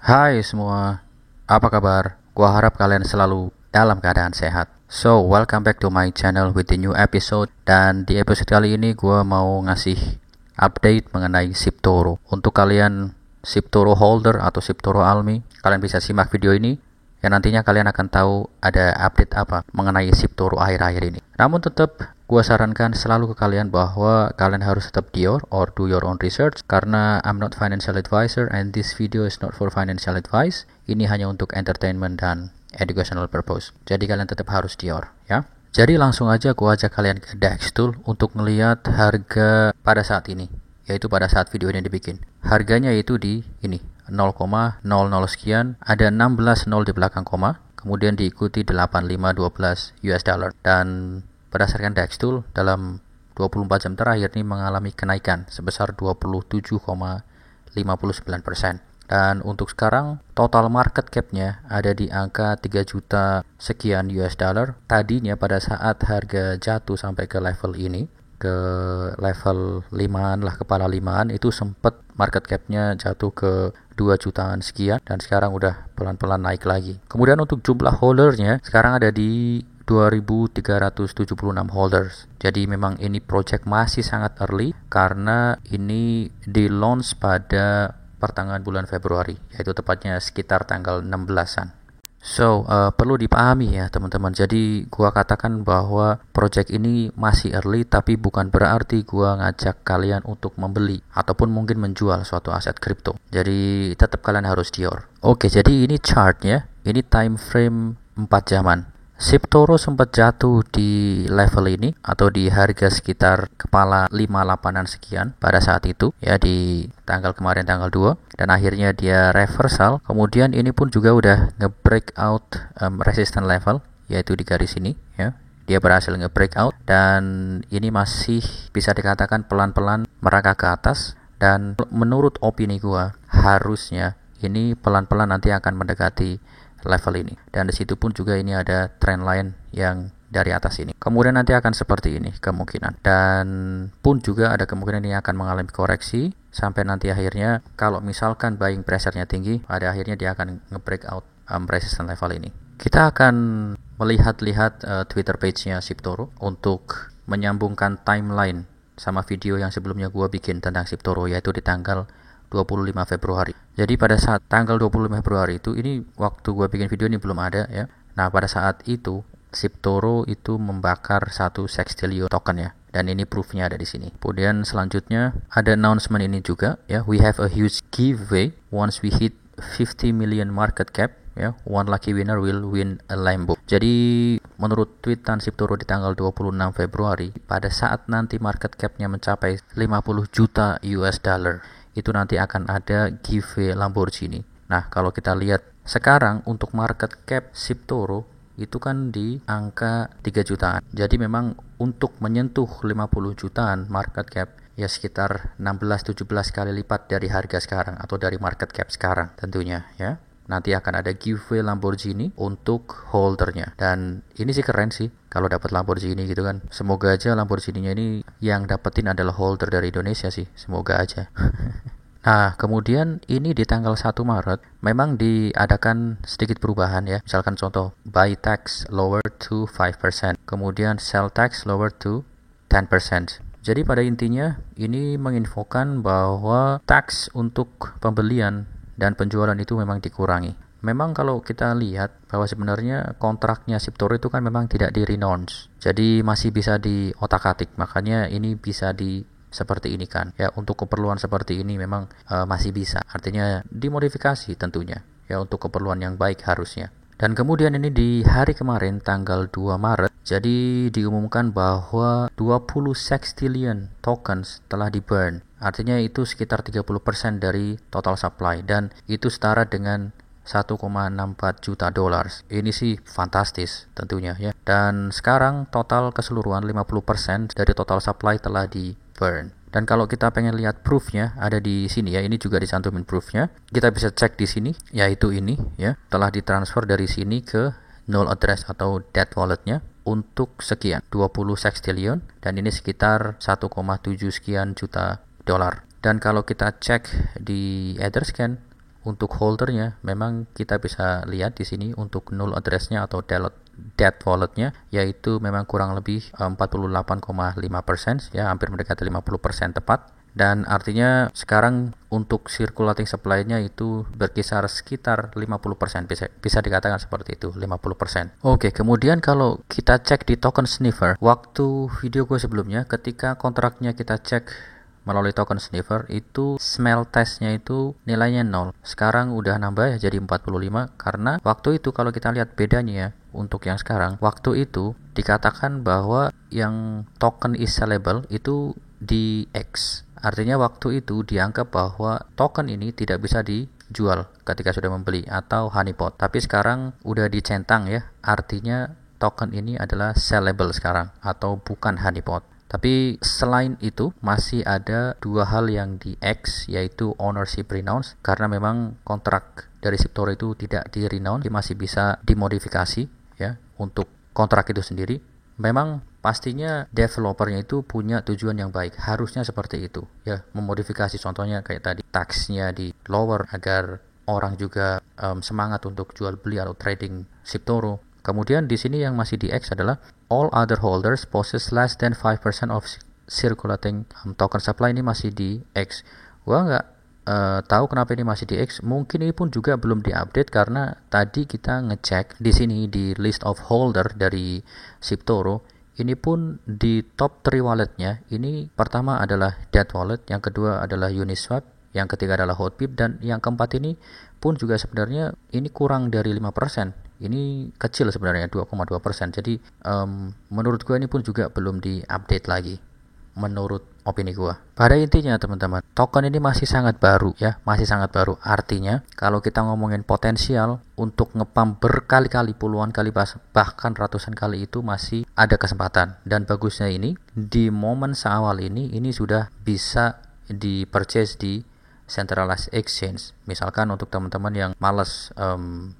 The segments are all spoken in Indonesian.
Hai semua, apa kabar? Gua harap kalian selalu dalam keadaan sehat. So, welcome back to my channel with the new episode. Dan di episode kali ini gua mau ngasih update mengenai SIP-Toro. Untuk kalian SIP-Toro holder atau SIP-Toro Almi, kalian bisa simak video ini yang nantinya kalian akan tahu ada update apa mengenai SIP-Toro akhir-akhir ini. Namun tetap gue sarankan selalu ke kalian bahwa kalian harus tetap dior or do your own research, karena I'm not financial advisor and this video is not for financial advice. Ini hanya untuk entertainment dan educational purpose. Jadi kalian tetap harus dior ya. Jadi langsung aja gue ajak kalian ke Dextool untuk ngelihat harga pada saat ini, yaitu pada saat video ini dibikin. Harganya itu di ini 0,00 sekian, ada 16 nol di belakang koma, kemudian diikuti 8512 US dollar. Dan berdasarkan Dextool dalam 24 jam terakhir ini mengalami kenaikan sebesar 27,59%. Dan untuk sekarang total market cap-nya ada di angka 3 juta sekian US dollar. Tadinya pada saat harga jatuh sampai ke level ini, ke level 5an lah, kepala 5an, itu sempat market cap-nya jatuh ke 2 jutaan sekian dan sekarang udah pelan-pelan naik lagi. Kemudian untuk jumlah holdernya sekarang ada di 2.376 holders. Jadi memang ini project masih sangat early karena ini di launch pada pertengahan bulan Februari, yaitu tepatnya sekitar tanggal 16-an. So, perlu dipahami ya teman-teman. Jadi gua katakan bahwa project ini masih early, tapi bukan berarti gua ngajak kalian untuk membeli ataupun mungkin menjual suatu aset kripto. Jadi tetap kalian harus dior. Oke, jadi ini chartnya, ini time frame 4 jaman. SIP-Toro sempat jatuh di level ini atau di harga sekitar kepala 58an sekian pada saat itu ya, di tanggal kemarin tanggal 2, dan akhirnya dia reversal. Kemudian ini pun juga udah nge-breakout resistance level, yaitu di garis ini ya. Dia berhasil nge-breakout dan ini masih bisa dikatakan pelan-pelan merangkak ke atas, dan menurut opini gua harusnya ini pelan-pelan nanti akan mendekati level ini, dan disitu pun juga ini ada trend line yang dari atas ini. Kemudian nanti akan seperti ini kemungkinan, dan pun juga ada kemungkinan ini akan mengalami koreksi sampai nanti akhirnya kalau misalkan buying pressure-nya tinggi, pada akhirnya dia akan nge-breakout resistance level ini. Kita akan melihat-lihat Twitter page-nya SIP-Toro untuk menyambungkan timeline sama video yang sebelumnya gua bikin tentang SIP-Toro, yaitu di tanggal 25 Februari. Jadi pada saat tanggal 25 Februari itu, ini waktu gue bikin video ini belum ada ya. Nah, pada saat itu SIP-Toro itu membakar 1 sextillion token ya. Dan ini proofnya ada di sini. Kemudian selanjutnya ada announcement ini juga ya. We have a huge giveaway once we hit 50 million market cap ya. One lucky winner will win a Lambo. Jadi menurut tweetan SIP-Toro di tanggal 26 Februari, pada saat nanti market cap-nya mencapai 50 juta US dollar, itu nanti akan ada giveaway Lamborghini. Nah, kalau kita lihat sekarang untuk market cap SIP-Toro itu kan di angka 3 jutaan. Jadi memang untuk menyentuh 50 jutaan market cap ya sekitar 16-17 kali lipat dari harga sekarang atau dari market cap sekarang tentunya ya. Nanti akan ada giveaway Lamborghini untuk holdernya, dan ini sih keren sih kalau dapat Lamborghini gitu kan. Semoga aja Lamborghini-nya ini yang dapetin adalah holder dari Indonesia sih, semoga aja. Nah, kemudian ini di tanggal 1 Maret memang diadakan sedikit perubahan ya. Misalkan contoh, buy tax lower to 5%, kemudian sell tax lower to 10%. Jadi pada intinya ini menginfokan bahwa tax untuk pembelian dan penjualan itu memang dikurangi. Memang kalau kita lihat bahwa sebenarnya kontraknya SIP-Toro itu kan memang tidak di-renounce. Jadi masih bisa diotak-atik. Makanya ini bisa seperti ini kan. Ya, untuk keperluan seperti ini memang masih bisa. Artinya dimodifikasi tentunya. Ya, untuk keperluan yang baik harusnya. Dan kemudian ini di hari kemarin tanggal 2 Maret, jadi diumumkan bahwa 20 sextillion tokens telah di-burn. Artinya itu sekitar 30% dari total supply, dan itu setara dengan 1,64 juta dolar. Ini sih fantastis tentunya ya. Dan sekarang total keseluruhan 50% dari total supply telah di-burn. Dan kalau kita pengen lihat proofnya ada di sini ya, ini juga dicantumin proofnya. Kita bisa cek di sini, yaitu ini ya, telah ditransfer dari sini ke null address atau dead walletnya untuk sekian 20 sextillion, dan ini sekitar 1,7 sekian juta dolar. Dan kalau kita cek di Etherscan untuk holdernya memang kita bisa lihat di sini untuk null address-nya atau dead wallet-nya yaitu memang kurang lebih 48,5% ya, hampir mendekati 50% tepat. Dan artinya sekarang untuk circulating supply-nya itu berkisar sekitar 50%, bisa dikatakan seperti itu, 50%. Oke, kemudian kalau kita cek di token sniffer, waktu video gue sebelumnya ketika kontraknya kita cek melalui token sniffer itu smell testnya itu nilainya 0. Sekarang udah nambah ya jadi 45 karena waktu itu kalau kita lihat bedanya ya, untuk yang sekarang, waktu itu dikatakan bahwa yang token is sellable itu di X. Artinya waktu itu dianggap bahwa token ini tidak bisa dijual ketika sudah membeli atau honeypot. Tapi sekarang udah dicentang ya, artinya token ini adalah sellable sekarang atau bukan honeypot. Tapi selain itu masih ada dua hal yang di X, yaitu ownership renounce, karena memang kontrak dari Siptoro itu tidak di renounce, masih bisa dimodifikasi ya untuk kontrak itu sendiri. Memang pastinya developernya itu punya tujuan yang baik, harusnya seperti itu ya, memodifikasi contohnya kayak tadi taxnya di lower agar orang juga semangat untuk jual beli atau trading Siptoro. Kemudian di sini yang masih di X adalah all other holders possess less than 5% of circulating token supply, ini masih di X. Gua nggak tahu kenapa ini masih di X. Mungkin ini pun juga belum diupdate karena tadi kita ngecek di sini di list of holder dari Siptoro. Ini pun di top 3 walletnya, ini pertama adalah Dead Wallet, yang kedua adalah Uniswap, yang ketiga adalah Hotbit, dan yang keempat ini pun juga sebenarnya ini kurang dari 5%. Ini kecil sebenarnya 2,2%. Jadi menurut gue ini pun juga belum diupdate lagi menurut opini gua. Pada intinya teman-teman, token ini masih sangat baru ya, masih sangat baru. Artinya kalau kita ngomongin potensial untuk ngepump berkali-kali, puluhan kali, bahkan ratusan kali itu masih ada kesempatan. Dan bagusnya ini di momen seawal ini sudah bisa di purchase di centralized exchange. Misalkan untuk teman-teman yang malas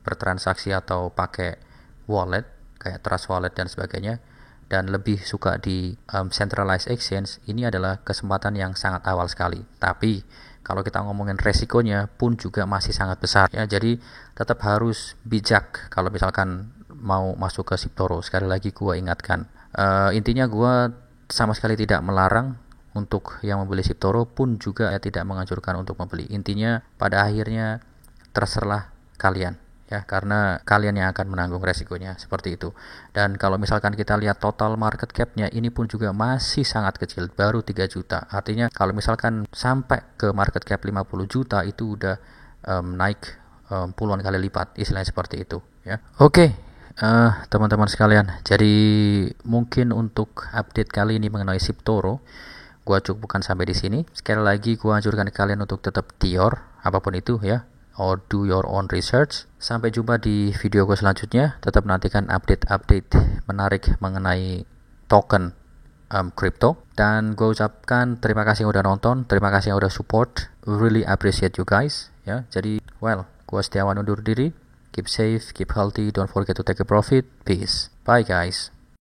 bertransaksi atau pakai wallet kayak Trust Wallet dan sebagainya, dan lebih suka di centralized exchange, ini adalah kesempatan yang sangat awal sekali. Tapi kalau kita ngomongin resikonya pun juga masih sangat besar ya, jadi tetap harus bijak kalau misalkan mau masuk ke Siptoro. Sekali lagi gua ingatkan, intinya gua sama sekali tidak melarang untuk yang membeli Siptoro, pun juga tidak menganjurkan untuk membeli. Intinya pada akhirnya terserah kalian ya, karena kalian yang akan menanggung resikonya, seperti itu. Dan kalau misalkan kita lihat total market cap-nya, ini pun juga masih sangat kecil, baru 3 juta. Artinya kalau misalkan sampai ke market cap 50 juta itu udah naik puluhan kali lipat, istilahnya seperti itu ya. Oke, teman-teman sekalian, jadi mungkin untuk update kali ini mengenai Siptoro gua cukupkan sampai di sini. Sekali lagi gua anjurkan kalian untuk tetap dior apapun itu ya, or do your own research. Sampai jumpa di video gue selanjutnya. Tetap nantikan update-update menarik mengenai token crypto. Dan gue ucapkan terima kasih yang udah nonton, terima kasih yang udah support. Really appreciate you guys ya. Jadi gue Setiawan undur diri. Keep safe, keep healthy, don't forget to take a profit. Peace. Bye guys.